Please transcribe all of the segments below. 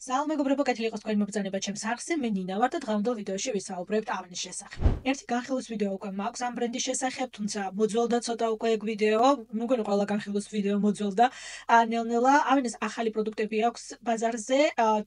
Salve, მეგობრებო, კეთილი იყოს თქვენი მობრძანება ჩემს არხზე. მე ნინა ვარ და დღევანდელ ვიდეოში ვისაუბრებთ ავენის შესახებ. ერთი განხილვის ვიდეო უკვე მაქვს ამ ბრენდის შესახებ, თუმცა მოძველდა ცოტა უკვე ეგ ვიდეო. მგონი ყველა განხილვის ვიდეო მოძველდა. ნელ-ნელა ავენის ახალი პროდუქტები აქვს ბაზარზე.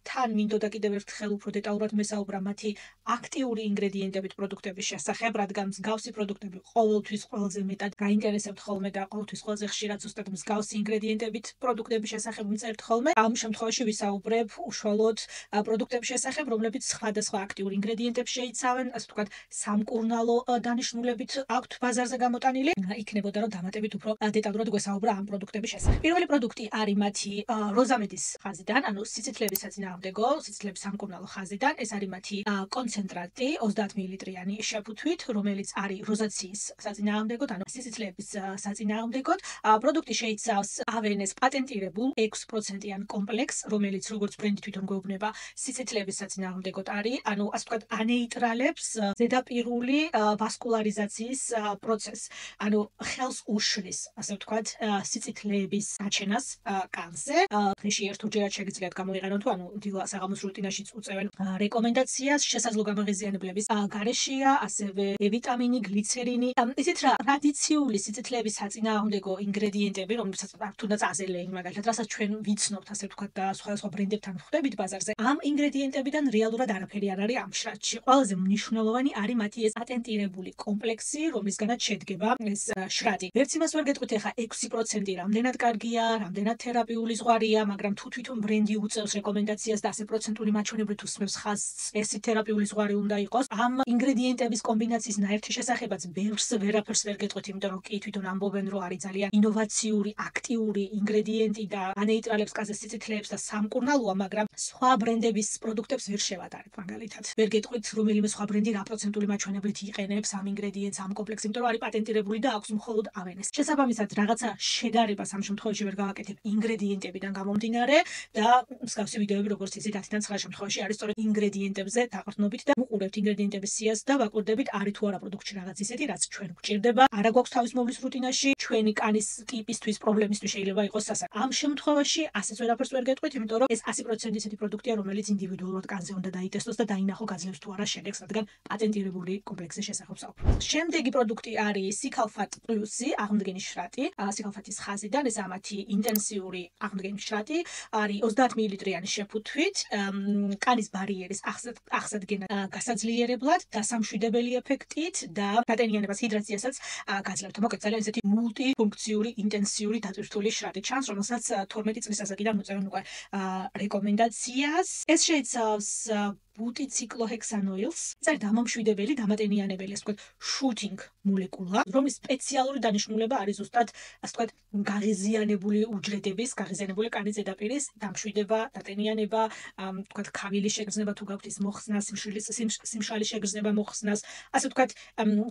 თან მინდოდა კიდევ ერთხელ უფრო დეტალურად მესაუბრა მათი აქტიური ინგრედიენტებით პროდუქტების შესახებ, რადგან მსგავსი პროდუქტები ყოველთვის ყველაზე მეტად გაინტერესებთ ხოლმე და ყოველთვის ყველაზე ხშირად ზუსტად მსგავსი ინგრედიენტებით პროდუქტების შესახებ მწერთ ხოლმე. ამ შემთხვევაში ვისაუბრებ უშუალოდ პროდუქტების შესახებ, რომლებიც სხვადასხვა აქტიურ ინგრედიენტებს შეიცავენ, ასე ვთქვათ, სამკურნალო დანიშნულებით აქვთ ბაზარზე გამოტანილი. იქნებოდა რომ დამატებით უფრო დეტალურად გვესაუბრა ამ პროდუქტების შესახებ. პირველი პროდუქტი არის მათი როზამედის ხაზიდან, ანუ სიცოცხლების საწინააღმდეგო, სიცოცხლების სამკურნალო ხაზიდან. ეს არის მათი კონცენტრატი 30 მილiliტრიანი შეფუთვით, რომელიც არის როზაციის საწინააღმდეგოდ, ანუ სიცოცხლების საწინააღმდეგოდ. პროდუქტი შეიცავს ავენეს პატენტირებულ 6%-იან კომპლექსს, რომელიც როგორც ბრენდი თვითონ გვეუბნება, სიცოცხლების საწინააღმდეგოდ არის, ანუ ასე ვთქვათ, ანეიტრალებს ზედაპირული ვასკულარიზაციის პროცესს. ანუ ხელს უშლის, ასე ვთქვათ, სიცოცხლების გაჩენას კანზე. დღეში ერთჯერად შეგიძლიათ გამოიყენოთ, თუ ანუ დილა საღამოს რუტინაშიც უწევენ რეკომენდაციას შესაძლო გამაღიზიანებლების გარეშეა, ასევე ვიტამინი, გლიცერინი. ისიც რა ტრადიციული სიცოცხლების საწინააღმდეგო ინგრედიენტები, რომლებსაც თუნდაც აზელეინი, მაგალითად, რასაც ჩვენ ვიცნობთ, ასე ვთქვათ, და სხვადასხვა ბრენდებთან ხვდებით ბაზარზე. ამ ინგრედიენტებიდან რეალურად არაფერი არ არის ამ შრატში. ყველაზე მნიშვნელოვანი არის მათი ეს პატენტირებული კომპლექსი, რომლისგანაც შედგება ეს შრატი. ვერც იმას ვერ გეტყვით, ახლა 6% რამდენად კარგია, რამდენად თერაპიული ზღვარია, მაგრამ თუ თვითონ ბრენდი უწევს რეკომენდაციას და 100%-ული მაჩვენებლით უსმევს ხაზს, ეს თერაპიული ზღვარი უნდა იყოს. ამ ინგრედიენტების კომბინაციის ნაერთი შესახებაც ვერაფერს ვერ გეტყვით, იმიტომ რომ კი თვითონ ამბობენ, რომ არის ძალიან ინოვაციური, აქტიური ინგრედიენტი და ანეიტრალებს კანზე სიცოცხლეებს და სამკურნალოა, მაგრამ სხვა ბრენდების პროდუქტებს ვერ შევატარებ, მაგალითად. ვერ გეტყვით, რომელიმე სხვა ბრენდი რა პროცენტული მაჩვენებლით იყენებს ამ ინგრედიენტს, ამ კომპლექსს, იმიტომ რომ არის პატენტირებული და აქვს მხოლოდ ავენეს. შესაბამისად, რაღაცა შედარებას ამ შემთხვევაში ვერ გავაკეთებ ინგრედიენტებიდან გამომდინარე და მსგავსი ვიდეოები, როგორც იცით, 10-დან 9 შემთხვევაში არის სწორედ ინგრედიენტებზე დაყრდნობით და ვუყურებთ ინგრედიენტების სიას და ვაკვირდებით, არის თუ არა პროდუქტში რაღაც ისეთი, რაც ჩვენ გვჭირდება, არა გვაქვს თავის მოვლის რუტინაში, ჩვენი კანის ტიპისთვის, პრობლემისთვის შეიძლება იყოს სასაკ. ამ შემთხვევაში ასეც ვერაფერს ვერ გეტყვით, იმიტომ რომ ეს 100% ისეთი პროდუქტია, რომელიც ინდივიდუალურად კანზე უნდა დაიტესტოს და დაინახო გაძლევს თუ არა შედეგს, რადგან პატენტირებული კომპლექსის შესახებ საუბრობთ. შემდეგი პროდუქტი არის სიქალფატ პლუსი, აღმდგენის შრატი, სიქალფატის ხაზიდან. ეს ამათი ინტენსიური აღმდგენის შრატი არის 30 მილiliტრიანი შეფუთვით, კანის ბარიერის აღსადგენად გასაძლიერებლად, დასამშვიდებელი ეფექტით და დატენიანებას, ჰიდრაციასაც გაძლევთ. მოკლედ, ძალიან ისეთი მულტიფუნქციური, ინტენსიური დატვირთული შრატი ჩანს, რომელსაც 12 წლის ასაკიდან უწევენ უკვე რეკომენდაციას. ეს შეიცავს ბუტიციკლოჰექსანოილს. ეს არის დამამშვიდებელი, დამატენიანებელი, ასე ვთქვათ, შუთინგ მოლეკულა, რომლის სპეციალური დანიშნულება არის ზუსტად, ასე ვთქვათ, გაღიზიანებული უჯრედების, გაღიზიანებული კანის ზედაპირის დამშვიდება, დატენიანება, ვთქვათ, ქავილის შეგრძნება თუ გაქვთ ის მოხსნას, სიმშრალის შეგრძნება მოხსნას, ასე ვთქვათ,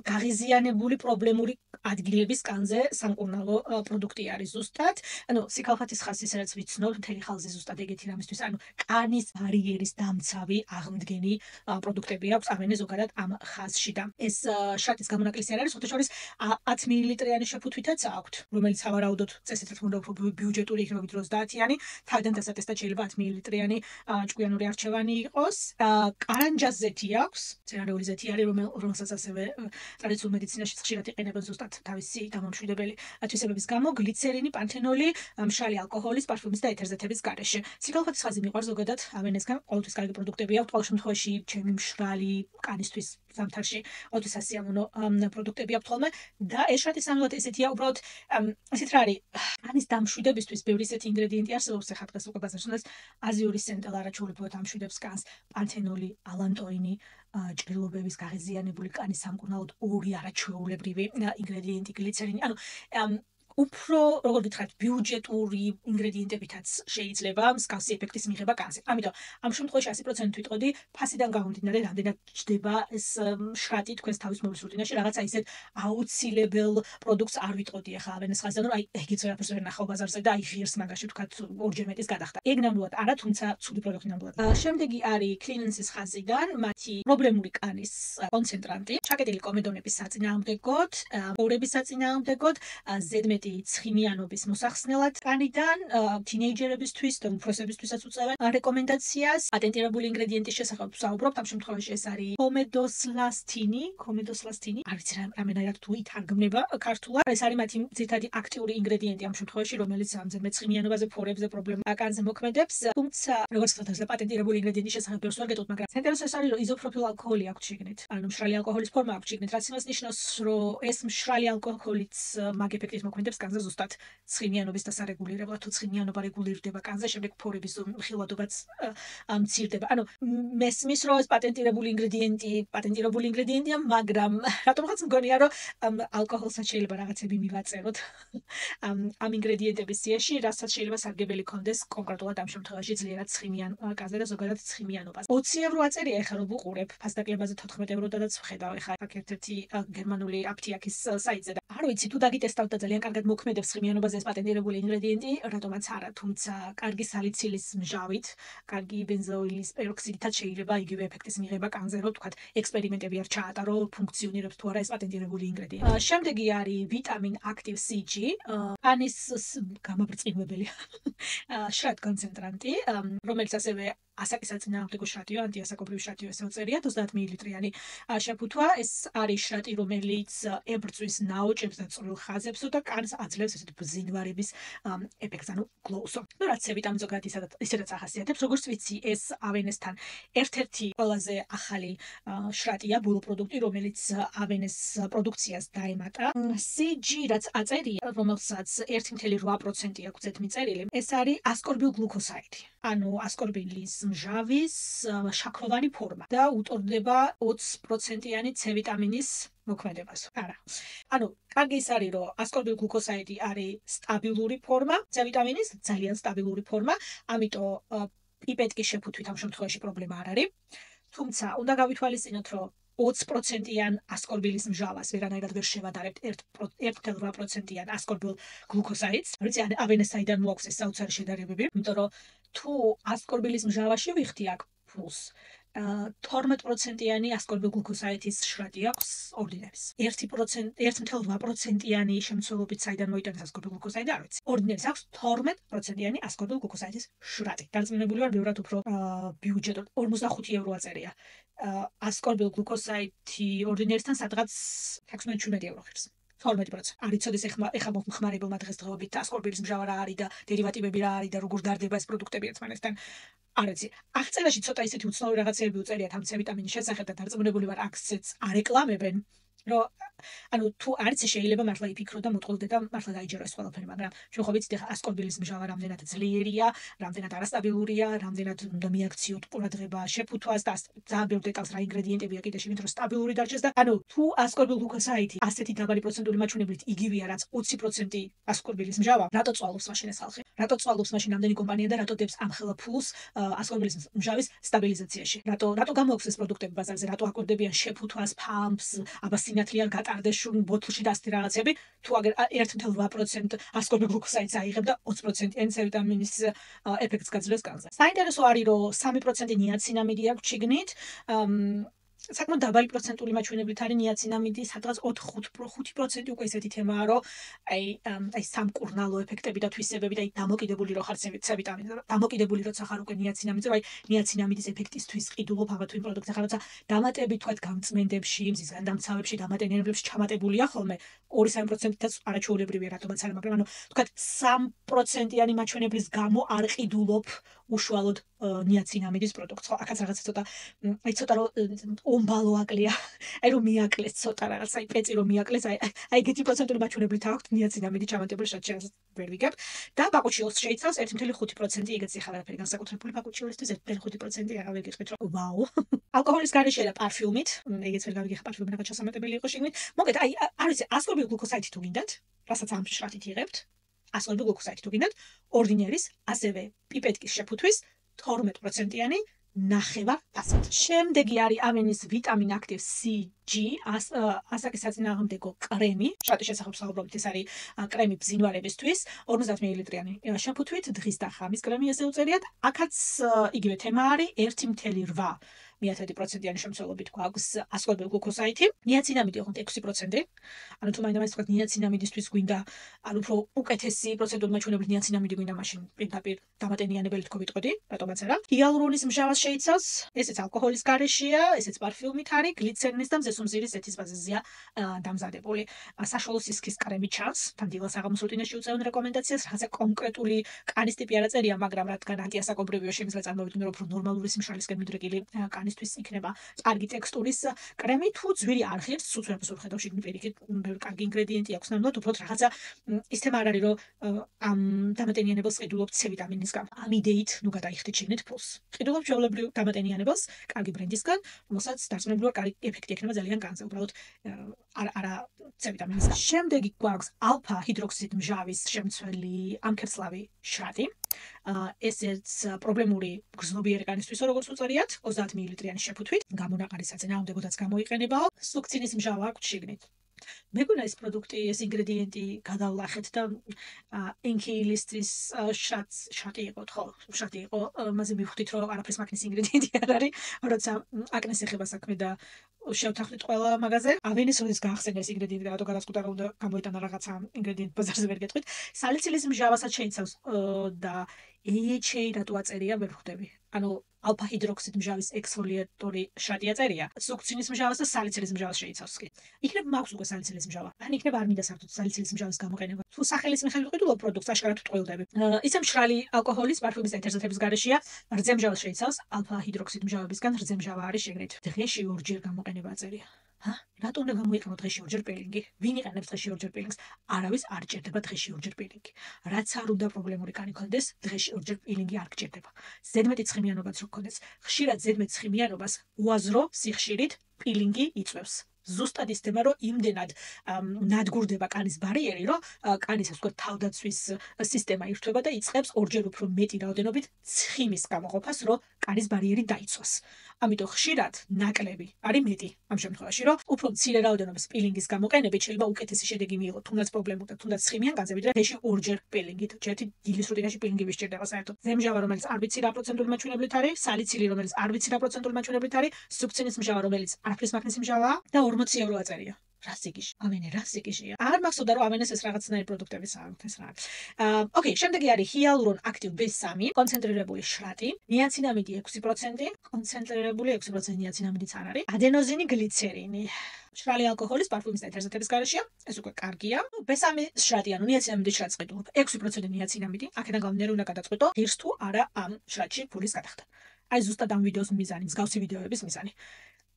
გაღიზიანებული პრობლემური ადგილების კანზე სამკურნალო პროდუქტი არის ზუსტად. ანუ სიქალფატის ხაზს ისედაც ვიცნობთ, მთელი ხალხი ზუსტად ეგეთი რამისთვის, ანუ კანის ბარიერის დამცავი აღმდგენი პროდუქტები აქვს ავენე ზოგადად ამ ხაზში და ეს შრატის გამონაკლისი არ არის, ხოთაშორის 10 მილiliტრიანი შეფუთვითაც აქვთ, რომელიც ავარაუდოთ წესით რა თქმა უნდა უფრო ბიუჯეტური იქნება ვიდრე 30-იანი, თავიდან დასატესტად შეიძლება 10 მილiliტრიანი ჭკვიანური არჩევანი იყოს. კარანჯას ზეთი აქვს, მცენარეული ზეთი არის, რომელსაც ასევე ტრადიციულ მედიცინაში ხშირად იყენებენ ზუსტად თავისი დამამშვიდებელი თვისებების გამო, გლიცერინი, პანთენოლი, მშრალი ალკოჰოლის, პარფიუმის და ეთერზეთების გარეშე. სიქალფატის ხაზი მიყვარს ზოგადად ავენესგან, ყოველთვის კარგი პროდუქტები აქვს, ყოველ შემთხვევაში ჩემი მშრალი კანისთვის ზამთარში ყოველთვის ასიამოვნო პროდუქტები აქვს ხოლმე და ეს შრატი სამწუხაროდ ესეთია, უბრალოდ ისეთ რა არის, კანის დამშვიდებისთვის ბევრი ისეთი ინგრედიენტი არსებობს, ახლა დღეს უკვე ბაზარში უნდა აზიური სენტელ არაჩვეულებრივად ამშვიდებს კანს, პანთენოლი, ალანტოინი, ჭრილობების გაღიზიანებული კანის სამკურნალოდ ორი არაჩვეულებრივი ინგრედიენტი, გლიცერინი, ანუ უფრო, როგორ გითხრათ, ბიუჯეტური ინგრედიენტებითაც შეიძლება მსგავსი ეფექტის მიღება კანზე. ამიტომ ამ შემთხვევაში 100% ვიტყოდი, ფასიდან გამომდინარე, რამდენად ჯდება ეს შრატი თქვენს თავის მოვლის რუტინაში, რაღაცა ისეთ აუცილებელ პროდუქტს არ ვიტყოდი ახლა ავენეს ხაზიდან, რომ აი ეგეც ვერაფერს ვერ ნახავ ბაზარზე და აი ღირს მაგაში ვთქვათ ორჯერ მეტის გადახდა. ეგ ნამდვილად არა, თუმცა ცუდი პროდუქტი ნამდვილად. შემდეგი არის კლინენსის ხაზიდან, მათი პრობლემური კანის კონცენტრანტი, ჩაკეტილი კომედონების საწინააღმდეგოდ, ორების საწინააღმდეგოდ, ზედმეტ მეტი ცხიმიანობის მოსახსნელად კანიდან თინეიჯერებისთვის და უფროსებისთვისაც უწევენ რეკომენდაციას. პატენტირებული ინგრედიენტის შესახებ ვსაუბრობთ, ამ შემთხვევაში ეს არის კომედოსლასთინი, არ ვიცი რამენაირად თუ ითარგმნება ქართულად. ეს არის მათი ძირითადი აქტიური ინგრედიენტი ამ შემთხვევაში, რომელიც ამზადმე ცხიმიანობაზე, ფორებზე პრობლემა აკანზე მოქმედებს. თუმცა როგორც ვთქვათ, პატენტირებული ინგრედიენტის შესახებ ბევრს ვერ გეტყვით, მაგრამ საინტერესო ეს არის, რომ იზოპროფილ ალკოჰოლი აქვს შიგნით, ანუ მშრალი ალკოჰოლის ფორმა აქვს შიგნით, რაც იმას ნიშნავს, რომ ეს მშრალი ალკოჰოლიც მაგ ეფექტით მოქმედებს კანზე ზუსტად ცხიმიანობის დასარეგულირებლად. თუ ცხიმიანობა რეგულირდება კანზე, შემდეგ ფორების ხილვადობაც მცირდება. ანუ მესმის, რომ ეს პატენტირებული ინგრედიენტია, მაგრამ რატომღაც მგონია, რომ ალკოჰოლსაც შეიძლება რაღაცები მივაწეროთ ამ ინგრედიენტების სიაში, რასაც შეიძლება სარგებელი ქონდეს კონკრეტულად ამ შემთხვევაში ძლიერად ცხიმიან კანზე და ზოგადად ცხიმიანობას. 20 ევრო აწერია ეხლა რომ ვუყურებ ფასდაკლებაზე 14 ევროდანაც ვხედავ ეხლა აქ ერთ-ერთი გერმანული აფთიაქის საიტზე და არ ვიცი თუ დაგიტესტავთ და ძალიან კარგად მოქმედებს ცხიმიანობაზე ეს პატენტირებული ინგრედიენტი, რატომაც არა, თუმცა კარგი სალიცილის მჟავით, კარგი ბენზოილის პეროქსიდითაც შეიძლება იგივე ეფექტის მიღება კანზე, რომ თქვათ ექსპერიმენტები არ ჩაატარო, ფუნქციონირებს თუ არა ეს პატენტირებული ინგრედიენტი. შემდეგი არის ვიტამინ Active CG, კანის გამაბრწყინებელი შრატ კონცენტრანტი, რომელიც ასევე ასაკის საწინააღმდეგო შრატია, ანტიასაკობრივი შრატია, ესე უწერია 30 მილილიტრი შეფუთვა. ეს არის შრატი, რომელიც ებრძვის ნაოჭებს და წვრილ ხაზებსო და კანს აძლევს ესეთ ბზინვარების ეფექტს, ანუ გლოუსო. ნუ რაც ვიტამინ ზოგადად ისედაც ახასიათებს, როგორც ვიცი, ეს ავენესთან ერთ-ერთი ყველაზე ახალი შრატია, ბოლო პროდუქტი, რომელიც ავენეს პროდუქციას დაემატა. CG რაც აწერია, რომელსაც 1.8% აქვს ზედმიწერილი, ეს არის ასკორბილ გლუკოსაიდი. ანუ ასკორბილის მჟავის შაქროვანი ფორმა და უწოდება 20%-იანი C ვიტამინის მოქმედებას. არა. ანუ კარგი ის არის, რომ ასკორბილ გლუკოსაიდი არის სტაბილური ფორმა, C ვიტამინის ძალიან სტაბილური ფორმა, ამიტომ პიპეტკის შეფუთვით ამ შემთხვევაში პრობლემა არ არის. თუმცა უნდა გავითვალისწინოთ, რომ 20%-იან ასკორბილის მჟავას ვერანაირად ვერ შევადარებთ 1.8%-იან ასკორბილ გლუკოსაიდს. ვიცი, ავენესაიდან მოაქვს ეს საოცარი შედარებები, იმიტომ რომ თუ ასკორბილის მჟავაში ვიხდი აქ ფულს 12%-იანი ასკორბილ გლუკოსაიდის შრატი აქვს ორდინერის. 1.8%-იანი შემცველობით საიდან მოიტანეს ასკორბილ გლუკოსაიდი არ ვიცი. ორდინერის აქვს 12%-იანი ასკორბილ გლუკოსაიდის შრატი. დარწმუნებული ვარ, ბევრად უფრო ბიუჯეტოდ 45 ევრო აწერია. ასკორბილ გლუკოსაიდი ორდინერისთან სადღაც 16-17 ევრო ხერს. 12%. არ იცოდეს ეხლა მოხმარებელმა დღესდღეობით ასკორბილის მჟავა რა არის და დერივატივები რა არის და როგორ დარდება ეს პროდუქტები ერთმანეთთან. არ ვიცი. აღწერაში ცოტა ისეთი უცნაური რაღაცეები უწერიათ ამ C ვიტამინის შესახებ და დარწმუნებული ვარ, აქცეც არეკლამებენ, რომ ანუ თუ არც შეიძლება მართლა იფიქრო და მოტყოლდე და მართლა დაიჯერო ეს ყველაფერი, მაგრამ ჩვენ ხო ვიცით ახლა ასკორბილის მჟავა რამდენად ძლიერია, რამდენად არასტაბილურია, რამდენად უნდა მიაქციოთ ყურადღება შეფუთვას და ძალიან ბევრ დეტალს რა ინგრედიენტებია კიდე შევით რომ სტაბილური დარჩეს და ანუ თუ ასკორბილ გლუკოსაიდი ასეთი დაბალი პროცენტული მაჩვენებლით იგივეა რაც 20% ასკორბილის მჟავა, რატო წვალობს მაშინ ეს ხალხი? რატო წვალობს მაშინ ამდენი კომპანია და რატო დებს ამხელა ფულს ასკორბილის მჟავის სტაბილიზაციაში? რატო გამოაქვს ეს პროდუქტები ბაზარზე? რატო აკვირდებიან შეფუთვას, ფამს, აბა სინათლე არ გატარდეს შուն ბოთლში და ასეთი რაღაცები? თუ აგერ 1.8% ასკორბილ გლუკოსაიდს აიღებ და 20%-იანი C ვიტამინის ეფექტს გაძლევს კანზე. საინტერესო არის, რომ 3% ნიაცინამიდი აქვს შიგნით. საკმაოდ დაბალი პროცენტული მაჩვენებლით არის ნიაცინამიდი, სადღაც 5% უკვე ესეთი თემაა, რომ აი სამკურნალო ეფექტები და თვისებები და აი დამოკიდებული რო ხარ C ვიტამინზე, დამოკიდებული როცა ხარ უკვე ნიაცინამიდზე, აი ნიაცინამიდის ეფექტისთვის ყიდულობ აღარ თუ იმ პროდუქტზე ხარ, როცა დამატები თქვათ გამწმენდებში, მზის განდამცავებში, დამატენერებლებში ჩამატებულია ხოლმე 2-3%-იც არაჩვეულებრივია რატომაც არა, მაგრამ ანუ თქვათ 3%-იანი მაჩვენებლის გამო არ ყიდულობ უშუალოდ ნიაცინამიდის პროდუქტს. ხო, აქაც რაღაცა ცოტა აი ცოტა რომ ომბალო აკლია. აი რომ მიაკლეს ცოტა რაღაც, აი პეწი რომ მიაკლეს, აი ეგეთი პროცენტული მაჩვენებლით აქვს ნიაცინამიდი ჩამატებული შრატში ვერ ვიგებ და ბაკუჩიოლს შეიცავს 1.5%, ეგეც ახლა არაფერი განსაკუთრებული ბაკუჩიოლისთვის 1.5% აღარ ვიგიყვით რომ ვაუ. ალკოჰოლის გარეშე და პარფიუმით, ეგეც ვერ გავიგე პარფიუმი რაღაც ჩასამატებელი იყო შიგნით. მოგეთ აი არ ვიცი, ასკორბილ გლუკოსაიდი თუ გინდათ, რასაც ამ შრატით იღებთ, ასკორბილ გლუკოსაიდი თუ გინდათ, ორდინერის, ასევე პიპეტკის შეფუთვის 12%-იანი ნახევარ ფასად. შემდეგი არის ავენის ვიტამინ Active CG, ასაკის საწინააღმდეგო კრემი. შრატის შესახებ საუბრობთ, ეს არის კრემი ბზინვარებისთვის, 50 მილილიტრიანი შეფუთვით, დღის და ხამის კრემი ესე უწერიათ. აქაც იგივე თემა არის 1.8 1% შემცველობით გვაქვს ასკორბილ გლუკოზაიდი. ნიაცინამიდი ოღონდ 6%. ანუ თუ მაინც თქვა ნიაცინამიდისთვის გვინდა, ანუ უფრო უკეთესი პროცედურული მაჩვენებლით ნიაცინამიდი გვინდა, მაშინ პირდაპირ დამატენიანებელი თქო ვიტყოდი, რატომაც არა. ჰიალურონის მჟავას შეიცავს, ესეც ალკოჰოლის გარეშეა, ესეც პარფიუმით არის, გლიცერინის და მზესუმზირის ზეთის ბაზაზეა დამზადებული. საშუალო სისქის კრემი ჩანს, თან დილას აღამოს რუტინაში უწევენ რეკომენდაციას, რაღაცა კონკრეტული კანის ტიპი არ აწერია, მაგრამ რადგან ანტიასაკობრივია, შემიძლია წარმოვიდგინო, რომ ნორმალური სიმშრალისკენ მიდრეკილი კანისთვის იქნება კარგი ტექსტურის კრემი, თუ ძვირი არ ღირს, სუცვერებს ვხედავ შიგნით პირიქით, კარგი ინგრედიენტი აქვს ნამდვილად, უფრო რაღაცა ის თემა არ არის, რომ ამ დამატენიანებელს ყიდულობთ C ვიტამინის გამო. ამიდეით ნუ გადაიხდით შიგნით ფულს. ყიდულობთ ჩვეულებრივ დამატენიანებელს, კარგი ბრენდისგან, რომელსაც დარწმუნებული ვარ, კარგი ეფექტი ექნება ძალიან განზე, უბრალოდ არა C ვიტამინის. შემდეგი გვაქვს ალფა ჰიდროქსიდ მჟავის შემცველი ამქერცლავი შრატი. ესეც პრობლემური გრძნობიერი კანისთვისო, როგორც უწერიათ, 30 მილiliტრიანი შეფუთვით, გამონაყარი საწინააღმდეგოდაც გამოიყენებაო. სუქცინის მჟავა აქვს შიგნით. მეგონა ეს პროდუქტი, ეს ინგრედიენტი გადავლახეთ და ენქილისტრის შრატი იყო, ხო, შრატი იყო, მასე მივხვდით, რომ არაფრის მაგნის ინგრედიენტი არ არის, როცა აკნეს ეხება საქმე და შევთანხმდით ყველა მაგაზე. ავენის როდის გაახსენა ეს ინგრედიენტი და რატო გადასკუტა რომ უნდა გამოიტანა რაღაცა ინგრედიენტი ბაზარზე ვერ გეტყვით. სალიცილის მჟავასაც შეიცავს და AHA რატო აწერია, ვერ ვხვდები. ანუ ალფა ჰიდროქსიდ მჟავის ექსფოლიატორი შრატი აწერია. სუქცინის მჟავას და სალიცილის მჟავას შეიცავს კი. იქნებ მაქვს უკვე სალიცილის მჟავა. ან იქნებ არ მინდა საერთოდ სალიცილის მჟავის გამოყენება. თუ სახელის მიხედვით ვყიდულობ პროდუქტს, აშკარად ვტყუილდები. ისე მშრალი ალკოჰოლის, პარფიუმის და ეთერზეთების გარეშეა, რძე მჟავას შეიცავს, ალფა ჰიდროქსიდ მჟავებისგან რძე მჟავა არის შეგნით. დღეში ორჯერ გამოყენება აწერია. რატო უნდა გამოიყენო დღეში ორჯერ პილინგი? ვინ იყენებს დღეში ორჯერ პილინგს? არავის არ ჭირდება დღეში ორჯერ პილინგი. რაც არ უნდა პრობლემური კანი ქონდეს, დღეში ორჯერ პილინგი არ გჭირდება. ზედმეტი ცხიმიანობაც რო ქონდეს, ხშირად ზედმეტ ცხიმიანობას უაზრო სიხშირით პილინგი იწვევს. ზუსტად ის თემა, რომ იმდენად ნადგურდება კანის ბარიერი, რომ კანის ასე ვთქვათ თავდაცვის სისტემა ირთვება და იწყებს ორჯერ უფრო მეტი რაოდენობით ცხიმის გამოყოფას, რომ კანის ბარიერი დაიცვას. ამიტომ ხშირად ნაკლები არის მეტი ამ შემთხვევაში, რომ უფრო მცირე რაოდენობის პილინგის გამოყენებით შეიძლება უკეთესი შედეგი მიიღოთ, თუნდაც პრობლემურ და თუნდაც ცხიმიან კანზე, ვიდრე დღეში ორჯერ პილინგით. ერთი დილის რუტინაში პილინგი ვისჭირდება საერთოდ. ზემჟავა, რომელიც არ ვიცი რა პროცენტული მაჩვენებლით არის, სალიცილი, რომელიც არ ვიცი რა პროცენტული მაჩვენებლით არის, სუქცინის მჟავა, რომელიც არაფრის მაგნის მჟავაა და 40 ევრო აწერია. რა სიგიში? ამენე რა სიგიშია? არ მახსოვდა რომ ამენეს ეს რაღაცნაირი პროდუქტები საერთოდ ეს რა. ოკეი, შემდეგი არის ჰიალურონ აქტივ B3, კონცენტრირებული შრატი, ნიაცინამიდი 6%, კონცენტრირებული 6% ნიაცინამიდიც არ არის, ადენოზინი, გლიცერინი. მშრალი ალკოჰოლის, პარფიუმის და ეთერზეთების გარეშეა, ეს უკვე კარგია. B3 შრატი, ანუ ნიაცინამიდის შრატს ყიდულობ. 6% ნიაცინამიდი, აქედან გამომდინარე უნდა გადაწყვიტო, ღირს თუ არა ამ შრატში ფულის გადახდა. აი ზუსტად ამ ვიდეოს მიზანი, მსგავსი ვიდეოების მიზანი.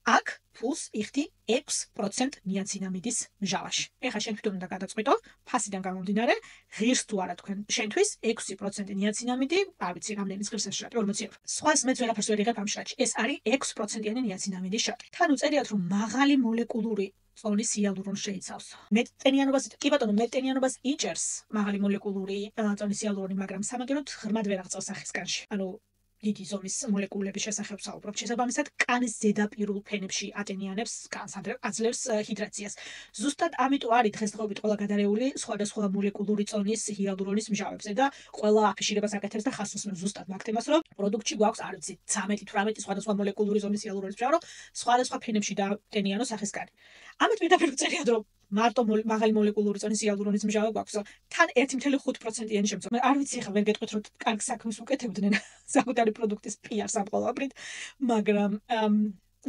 აქ ფულს იხდი 6% ნიაცინამიდის მჟავაში. ეხლა შენ თვითონ უნდა გადაწყვიტო, ფასიდან გამომდინარე, ღირს თუ არა თქვენ შენთვის 6% ნიაცინამიდი, არ ვიცი, რამდენის ღირს ეს შრატი, 40 ევრო. სხვას მეც ვერაფერს ვერ იღებ ამ შრატში. ეს არის 6%-იანი ნიაცინამიდის შრატი. თან უწერიათ, რომ მაღალი მოლეკულური წონის ჰიალურონს შეიცავს. მეტტენიანობას, კი ბატონო, მეტტენიანობას იჭერს მაღალი მოლეკულური წონის ჰიალურონი, მაგრამ სამაგეროდ ღრმად ვერ აღწევს სახის კანში. ანუ დიდი ზომის მოლეკულების შესახებ საუბრობთ. შესაბამისად, კანის ზედაპირულ ფენებში ატენიანებს კანს, აძლევს ჰიდრაციას. ზუსტად ამიტომ არის დღესდღეობით ყველა გადარეული სხვადასხვა მოლეკულური წონის ჰიალურონის მჟავებზე და ყველა აფიშირებას აკეთებს და ხაზს უსმენს ზუსტად მაგ თემას, რომ პროდუქტში გვაქვს, არ ვიცი, 13-18 სხვადასხვა მოლეკულური ზომის ჰიალურონის მჟავა, რომ სხვადასხვა ფენებში დაატენიანო სახის კანი. ამით პირდაპირ ვწერიათ, რომ მარტო მაღალი მოლეკულური წონის ჰიალურონის მჟავა გვაქვს, თან 1.5%-იანი შემცველი. არ ვიცი, ხა ვერ გეტყვით, რომ კარგ საქმეს უკეთებდნენ საკუთარი პროდუქტის PR-ს ამ ყოველგვარით, მაგრამ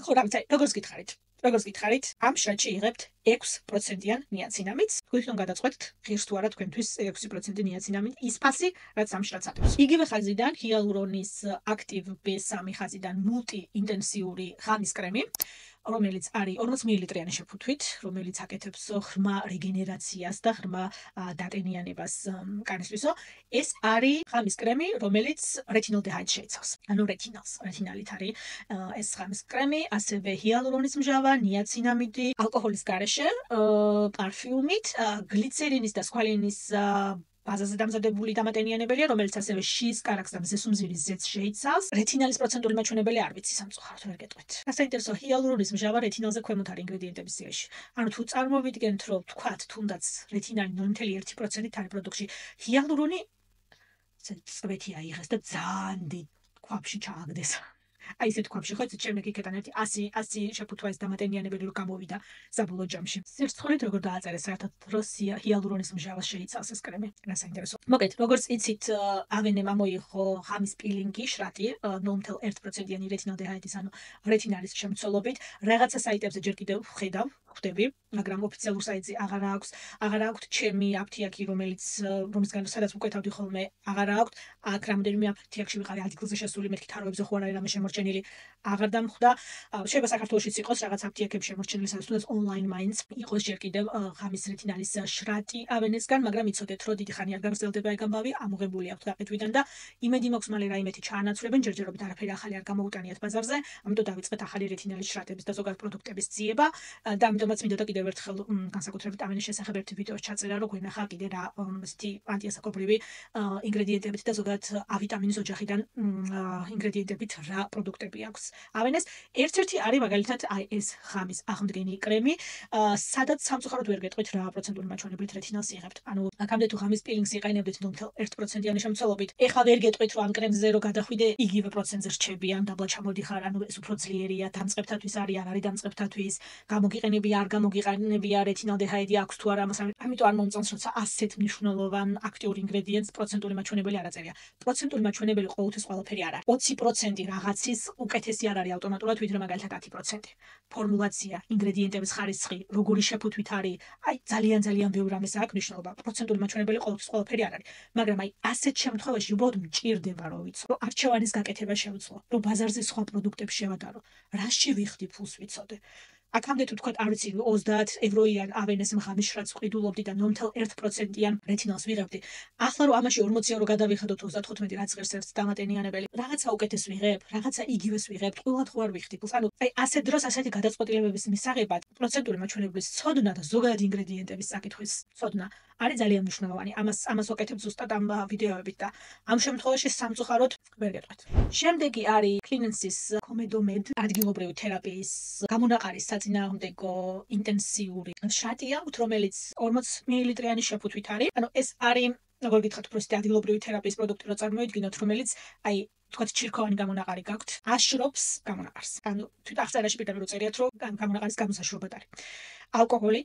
ხო, რა ვიცი, როგორც გითხარით, ამ შრატში იღებთ 6%-იან ნიაცინამიდს. თქვენ გადაწყვეტთ, ღირს თუ არა თქვენთვის 6% ნიაცინამიდი ის ფასი, რაც ამ შრატს ატევს. იგივე ხაზიდან ჰიალურონის აქტივ B3 ხაზიდან მულტი ინტენსიური ღამის კრემი, რომელიც არის 40 მილilitrიანი შეფუთვით, რომელიც აკეთებს ღრმა რეგენერაციას და ღრმა დატენიანებას კანისთვისო. ეს არის ღამის კრემი, რომელიც რეტინოლდეჰაიდს შეიცავს. ანუ რეტინალით არის ეს ღამის კრემი, ასევე ჰიალურონის მჟავა, ნიაცინამიდი, ალკოჰოლის გარეშე, პარფიუმით, გლიცერინის და სქვალინის ბაზაზე დამზადებული დამატენიანებელია, რომელიც ასევე შის კარაქს და მზესუმზირის ზეთს შეიცავს. რეტინალის პროცენტული მაჩვენებელი არ ვიცი, სამწუხაროდ ვერ გეტყვით. საინტერესო ჰიალურონის მჟავა რეტინალზე ქვემოთ არის ინგრედიენტების სიაში. ანუ თუ წარმოვიდგენთ, რომ თქვათ, თუნდაც რეტინალი 0.1%-ით არის პროდუქტში, ჰიალურონი წვეთი აიღეს და ძალიან დიდ ქვაბში ჩააგდეს. აი ესეთ ქვაბში ხო იცით შემდეგ იქიდან ერთი 100 შეფუთვა ეს დამატენიანებელი რო გამოვიდა საბოლოო ჯამში. სირცხულით როგორ დააწერეს საერთოდ დროს ჰიალურონის მსჯავრას შეიცავს ეს კრემი. რა საინტერესო. მოკეთ, როგორც იცით, ავენემ ამოიღო ღამის პილინგი შრატი 0.1%-იანი რეტინალდეჰიდის, ანუ რეტინალის შემცველობით. რაღაცა საიტებზე ჯერ კიდევ ხვდები, მაგრამ ოფიციალურ საიტზე აღარა აქვს ჩემი აფთიაქი, რომლისგან სადაც მკვეთავდი ხოლმე, აღარა აქვს. აქ რამდენიმე აფთიაქში ვიყარე ადგილზე შესული, მეთქი თაროებზე ხო არ არის რამე შემორჩენილი, აღარ დამხვდა. შეიძლება საქართველოშიც იყოს რაღაც აფთიაქებში შემორჩენილი, სადაც თუნდაც ონლაინ მაინც იყოს ჯერ კიდევ ღამის რეტინალის შრატი ავენესგან, მაგრამ იცოდეთ, რომ დიდი ხანი არ გაგრძელდება ეგ ამბავი, ამოღებული აქვს გაყიდვიდან და იმედი მაქვს მალე რაიმეთი ჩაანაცვლებენ, ჯერჯერობით არაფერი ახალი არ გამოუტანიათ ბაზარზე, ამიტომ დავიწყეთ ახალი რეტინალის შრატების და ზოგადად პროდუქტების ძიება და ამიტომაც მინდოდა კიდევ ერთხელ განსაკუთრებით ავენის შესახებ ერთი ვიდეოს ჩაწერა, რომ გვენახა კიდე რა ესეთი ანტიასაკობრივი ინგრედიენტებით და ზოგადად ავიტამინის ოჯახიდან ინგრედიენტებით რა პროდუქტები აქვს ავენეს. ერთ-ერთი არის მაგალითად აი ეს ღამის აღმდგენი კრემი, სადაც სამწუხაროდ ვერ გეტყვით რა პროცენტული მაჩვენებლით რეტინალს იღებთ. ანუ აქამდე თუ ღამის პილინგს იყენებდით 0.1%-იანი შემცველობით, ეხლა ვერ გეტყვით რომ ამ კრემზე რო გადახვიდე იგივე პროცენტზე რჩებიან, დაბლა ჩამოდიხარ, ანუ ეს უფრო ძლიერია, დამწყებთათვის არის, არ არის დამწყებთათვის, გამოგიყენებია, არ გამოგიყენებია, რეტინალდეჰიდი აქვს თუ არა, ამიტომ არ მომწონს, როცა ასეთ მნიშვნელოვან აქტიურ ინგრედიენტს პროცენტული მაჩვენებელი არ აწერია. პროცენტული მაჩვენებელი ყოველთვის ყველაფერი არ არის. 20% რაღაცის უკეთესი არ არის ავტომატურად, ვიდრე მაგალითად 10%. ფორმულაცია, ინგრედიენტების ხარისხი, როგორი შეფუთვით არის, აი ძალიან ბევრ რამეს აქვს მნიშვნელობა. პროცენტული მაჩვენებელი ყოველთვის ყველაფერი არ არის. მაგრამ აი ასეთ შემთხვევაში უბრალოდ მჭირდება რომ ვიცო, რომ არჩევანის გაკეთება შევძლო, რომ ბაზარზე სხვა პროდუქტებს შევადარო, რაში ვიხდი ფულს ვიცოდე. აქამდე თუ თქვათ არ ვიცი 30 ევროიან ავენეს ღამის შრატს ვყიდულობდი და 0.1%-იან რეტინალს ვიღებდი. ახლა რომ ამაში 40 евро გადავიხადოთ 35 რაც ღირს ერთ დამატენიანებელი, რაღაცა უკეთეს ვიღებ, რაღაცა იგივეს ვიღებ, ყველად ხო არ ვიხდი ფულს. ანუ აი ასეთ დროს ასეთი გადაწყვეტილებების მისაღებად პროცენტული მაჩვენებლის ცოდნა და ზოგადად ინგრედიენტების საკითხვის ცოდნა არის ძალიან მნიშვნელოვანი. ამას ვაკეთებ ზუსტად ამ ვიდეოებით და ამ შემთხვევაში სამწუხაროდ ვერ გეტყვით. შემდეგი არის Cleanensis Comedomed ადგილობრივი თერაპიის გამონაყარის საწინააღმდეგო ინტენსიური შრატია, რომელიც 40 მილilitrიანი შეფუთვით არის. ანუ ეს არის როგორ გითხრათ, უბრალოდ ადგილობრივი თერაპიის პროდუქტი რო წარმოიდგინოთ, რომელიც აი თქვათ ჩირქოვანი გამონაყარი გაქვთ, აშრობს გამონაყარს. ანუ თვით აღწერაში პირდაპირ უწერიათ, რომ გამონაყარის გამოსაშრობად არის. ალკოჰოლი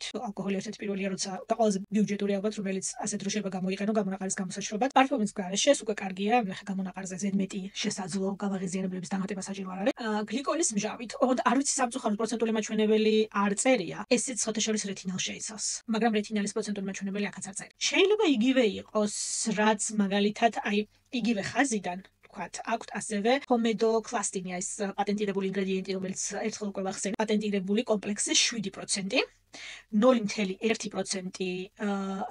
ერთ-ერთი პირველია, როცა და ყველაზე ბიუჯეტური ალბათ, რომელიც ასეთ დროს შეიძლება გამოიყენო გამონაყარის გამოსაშრობად. პარფიუმის გარეშე უკვე კარგია, ხა გამონაყარზე ზედმეტი შესაძლო გამაღიზიანებლების დამატება საჭირო არ არის. გლიკოლის მსჯავრით, ოღონდ არ ვიცი სამწუხაროდ პროცენტული მაჩვენებელი არ წერია. ესეც შეხოთაშორის რეტინალს შეიცავს, მაგრამ რეტინალის პროცენტული მაჩვენებელი აქაც არ წერია. შეიძლება იგივე იყოს, რაც მაგალითად აი იგივე ხაზიდან ვთქვათ, აქვთ ასევე ჰომედოკლასტინია, ეს პატენტირებული ინგრედიენტი, რომელიც ერთხელ უკვე ვახსენე, პატენტირებული კომპლექსი 7%, 0.1%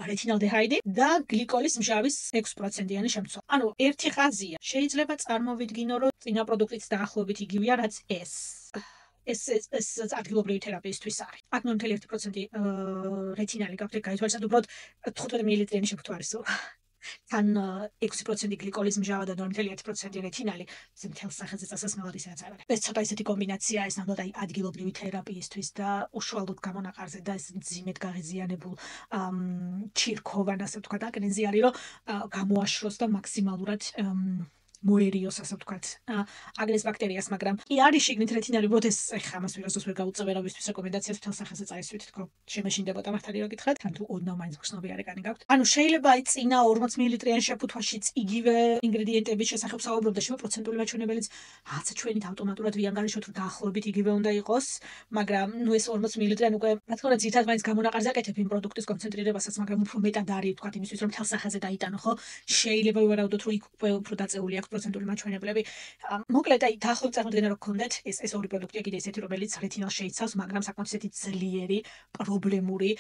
რეტინალდეჰიდი და გლიკოლის მსჯავის 6%-იანი შემცველი. ანუ ერთი ხაზია. შეიძლება წარმოვიდგინო, რომ წინა პროდუქტიც დაახლოებით იგივეა, რაც ეს. ეს ადგილობრივი თერაპიისთვის არის. აქ 0.1% რეტინალი გაქვთ, გაითვალისწინოთ, უბრალოდ 15 მილilitrიანი შეფუთვა არის. თან 6% გლიკოლის მსჯავა და 0.1% რეტინალი, ეს მთელ სახეზე წასასმელად ისეაც არ არის. ეს ცოტა ისეთი კომბინაცია, ეს ნამდვილად აი ადგილობრივი თერაპიისთვის და უშუალოდ გამონაყარზე და ეს მძიმედ გაღიზიანებულ ჩირქოვან, ასე ვთქვათ, აკნეზე არის, რომ გამოაშროს და მაქსიმალურად მოერიოს, ასე ვთქვათ, აგრეს ბაქტერიას, მაგრამ კი არის შიგნით რეტინალი, უბრალოდ ეს ეხა ამას ვიღაცას ვერ გაუწევენ, რამისთვის რეკომენდაციას მთელ სახეზე წაისვით, თქო, შემეშინდებოდა მართალი რა გითხრათ, თან თუ ოდნავ მაინც გრძნობიარე კანი გაქვთ. ანუ შეიძლება აი წინა 40 მილilitrიანი შეფუთვაშიც იგივე ინგრედიენტების შესახებ საუბრობ და შეიძლება პროცენტული მაჩვენებელიც რაღაცა ჩვენით ავტომატურად ვიანგარიშოთ, რომ დაახლოებით იგივე უნდა იყოს, მაგრამ ნუ ეს 40 მილilitrიანი უკვე რა თქმა უნდა ძირითადად მაინც გამონაყარზე აკეთებ იმ პროდუქტის კონცენტრირებასაც, მაგრამ უფრო მეტად არის, ვთქვათ, იმისთვის, რომ მთელ სახეზე დაიტანო, ხო? შეიძლება ვივარაუდოთ, რომ იქ უკვე უფრო დაწეული აქვს პროცენტული მაჩვენებლები. მოკლედ აი დაახლოებით წარმოიდგინე რომ გქონდეთ ეს ორი პროდუქტია კიდე ესეთი, რომელიც რეტინალს შეიცავს, მაგრამ საკმაოდ ესეთი ძლიერი პრობლემური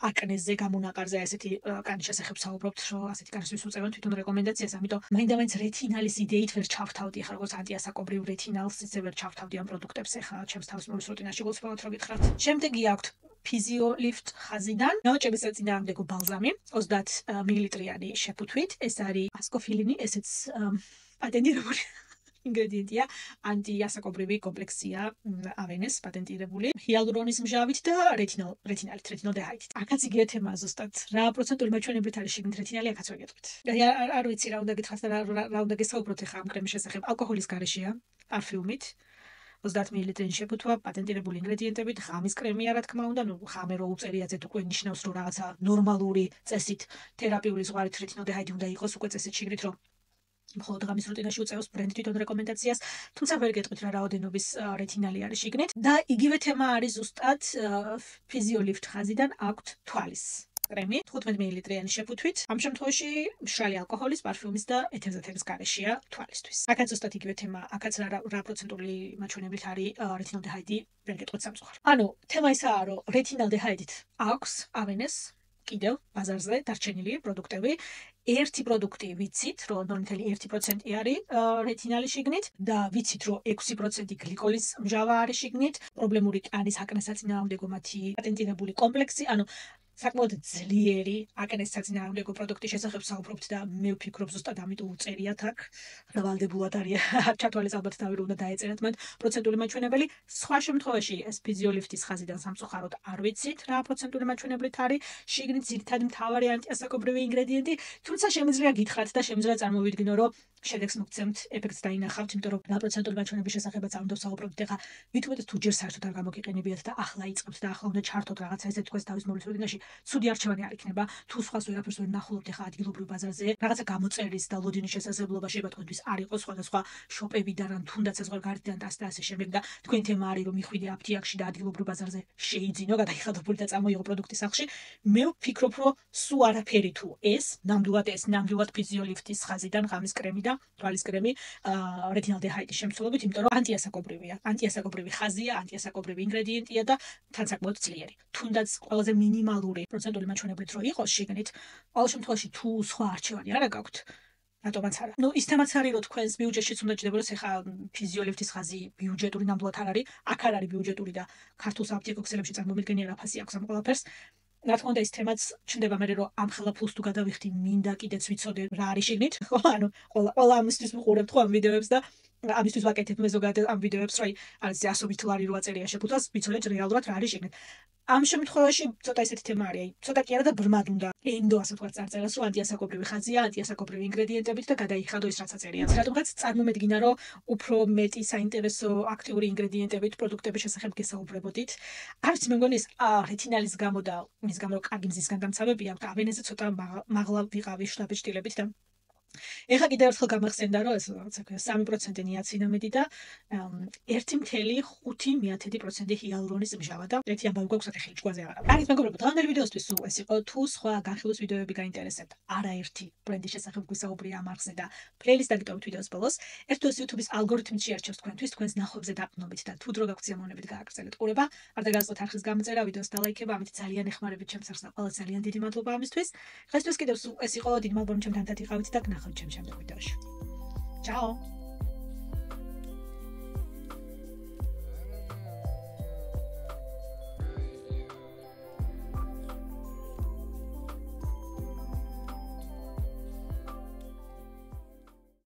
აკნეზე გამონაყარზე ესეთი კანის შესახებ საუბრობთ, რომ ასეთი კანისთვის უწევენ თვითონ რეკომენდაციას, ამიტომ მაინდა-მაინც რეტინალის იდეით ვერ ჩავთავდი, ახლა როგორც ანტიასაკობრივ რეტინალს ისე ვერ ჩავთავდი ამ პროდუქტებს, ახლა ჩემს თავისუფლების რუტინაში გულწრფელად რო გითხრათ. შემდეგი აქვთ Physiolift ხაზიდან ნაოჭების საწინააღმდეგო ბალზამი 30 მილilitrიანი შეფუთვით. ეს არის ასკოფილინი, ესეც პატენტირებული ინგრედიენტია ანტიასაკობრივი კომპლექსია ავენეს პატენტირებული ჰიალურონის მჟავით და რეტინალდეჰიდით. აქაც იგივე თემაა ზუსტად. რა პროცენტული მაჩვენებლით არის შიგნით რეტინალი, აქაც ვერ გეტყვით. არ ვიცი რა უნდა გითხრათ და რა უნდა გესაუბროთ ახლა ამ კრემის შესახებ. ალკოჰოლის გარეშეა, პარფიუმით. 30 მილილიტრი შეფუთვა, პატენტირებული ინგრედიენტებით, ღამის კრემია, რა თქმა უნდა, ღამე რო უწერიაძეთ უკვე ნიშნავს, რომ რაღაცა ნორმალური წესით თერაპიული ზღვარით რეტინალდეჰიდი უნდა იყოს უკვე წესით შიგნით, რომ მხოლოდ ღამის რუტინაში უწევს ბრენდი თვითონ რეკომენდაციას, თუმცა ვერ გეტყვით რა რაოდენობის რეტინალი არის შიგნით და იგივე თემა არის ზუსტად ფიზიოლიფტ ხაზიდან აქვთ თვალის კრემი 15 მილilitrიანი შეფუთვით. ამ შემთხვევაში მშრალი ალკოჰოლის, პარფიუმის და ეთერზეთების გარეშეა თვალისთვის. აქაც ზუსტად იგივე თემა, აქაც რა პროცენტული მაჩვენებლით არის რეტინალდეჰიდი, ვერ გეტყვით სამწუხაროდ. ანუ თემა ისაა, რომ რეტინალდეჰიდით აქვს ავენეს კიდევ ბაზარზე დარჩენილი პროდუქტები. ერთი პროდუქტი ვიცით, რომ 0.1% არის რეტინალი შიგნით და ვიცით, რომ 6% გლიკოლის მჟავა არის შიგნით. პრობლემური კანის აკნეს საწინააღმდეგო მათი პატენტირებული კომპლექსი, ანუ საკმაოდ ძლიერი აკნეს საწინააღმდეგო პროდუქტის შესახებ საუბრობთ და მე ვფიქრობ ზუსტად ამიტომ უწერიათ აქ ვალდებულად არის ჩათვალეს ალბათ თავი რომ უნდა დაეწერათ მათ პროცენტული მაჩვენებელი. სხვა შემთხვევაში ეს ფიზიოლიფტის ხაზიდან სამწუხაროდ არ ვიცით რა პროცენტული მაჩვენებლით არის შიგნით ძირითადი მთავარი ანტიასაკობრივი ინგრედიენტი, თუმცა შემიძლია გითხრათ და შემიძლია წარმოვიდგინო, რომ შედეგს მოგცემთ, ეფექტს დაინახავთ, იმიტომ რომ რა პროცენტული მაჩვენებლების შესახებაც არ უნდა ვსაუბრობთ. ახლა ვითომეთ თუ ჯერ საერთოდ არ გამოგიყენებიათ და ახლა იწყებთ და ახლა უნდა ჩართოთ რაღაცა ესე თქვენს თავის მოვლის რუტინაში, ცუდი არჩევანი არ იქნება. თუ სხვას ვერაფერს ვერ ნახულობთ ახლა ადგილობრივ ბაზარზე, რაღაცა გამოწერის და ლოდინის შესაძლებლობა შეიძლება თქვენთვის არ იყოს სხვადასხვა შოპებიდან ან თუნდაც საზღვარ გარეთიდან და ასე შემდეგ და თქვენ თემა არის რომ მიხვიდე აფთიაქში და ადგილობრივ ბაზარზე შეიძინო, გადაიხადებული და წამოიღო პროდუქტი სახლში. მე ვფიქრობ, რომ სულ არაფერი თუ ეს ნამდვილად ფიზიოლიფტის ხაზიდან ღამის კრემი და თვალის კრემი რეტინალდეჰიდის შემცველობით, იმიტომ რომ ანტიასაკობრივია, ანტიასაკობრივი ხაზია, ანტიასაკობრივი ინგრედიენტია და თან საკმაოდ ძლიერი. თუნდაც ყველაზე მინიმალური პროცენტული მაჩვენებლით რო იყოს შიგნით, ყოველ შემთხვევაში თუ სხვა არჩევანი არა გაქვთ, რატომაც არა. ის თემაც არის, რომ თქვენს ბიუჯეტშიც უნდა ჯდებოდეს, ახლა ფიზიოლიფტის ხაზი ბიუჯეტური ნამდვილად არ არის, აქ არ არის ბიუჯეტური და ქართულ საფთიაქო ქსელებში წარმომიდგენია რა ფასი აქვს ამ ყველაფერს. რა თქმა უნდა, ის თემაც ჩნდება მე რომ ამ ხელა ფულს თუ გადავიხდი, მინდა კიდეც ვიცოდე რა არის შიგნით. ხო, ანუ ყველა ამისთვის ვიყურებთ ხო ამ ვიდეოებს და ამისთვის ვაკეთებ მე ზოგადად ამ ვიდეოებს, რომ არის 100 ლარი რო აწერია შეფუთვას, ვიცოდეთ რეალურად რა არის შიგნით. ამ შემთხვევაში ცოტა ისეთი თემა არის, ცოტა კი არა და ბრმად უნდა ენდო ასე ვთქვათ წარწერას, რომ ანტიასაკობრივი ხაზია, ანტიასაკობრივი ინგრედიენტებით და გადაიხადო ის რაც აწერია. რადგანაც წარმომედგინა, რომ უფრო მეტი საინტერესო აქტიური ინგრედიენტებით პროდუქტების შესახებ გესაუბრებოდით. არ ვიცი, მე მგონი ეს რეტინალის გამო და მის გამო რომ კარგი მზის განგამცავებია, ავენეზე ცოტა მაღლა ვიყავი შთაბეჭდილებით და ეხლა კიდევ ერთხელ გამახსენდა, რომ ეს რაღაცა 3% ნიაცინამიდი და 1.5% ჰიალურონის მჟავა და ერთი ამბავი გვაქვს ახლა ჭკვაზე აღარა. კარგით, მეგობრებო, დღევანდელი ვიდეოსთვის სულ ეს იყო. თუ სხვა განხილვის ვიდეოები გაინტერესებთ, არაერთი ბრენდის შესახებ გვისაუბრია ამ არხზე და პლეილისტ დაგიტოვეთ ვიდეოს ბოლოს. ერთ თუ ეს YouTube-ის ალგორითმი შეარჩევს თქვენთვის, თქვენს ნახვებზე დაყრდნობით და თუ დრო გაქვთ სიამოვნებით გააგრძელეთ ყურება, არ დაგასწროთ არხის გამოწერა, ვიდეოს დალაიქება, ამით ძალიან ეხმარებით ჩემს არხს და ყველა ძალიან დიდი მადლობა ამისთვის. დღესთვის კიდევ ეს იყო, დიდი მადლობა ჩემთან ერთად იყავით და გნახავთ ჩემს შემდეგ ვიდეოში. Ciao!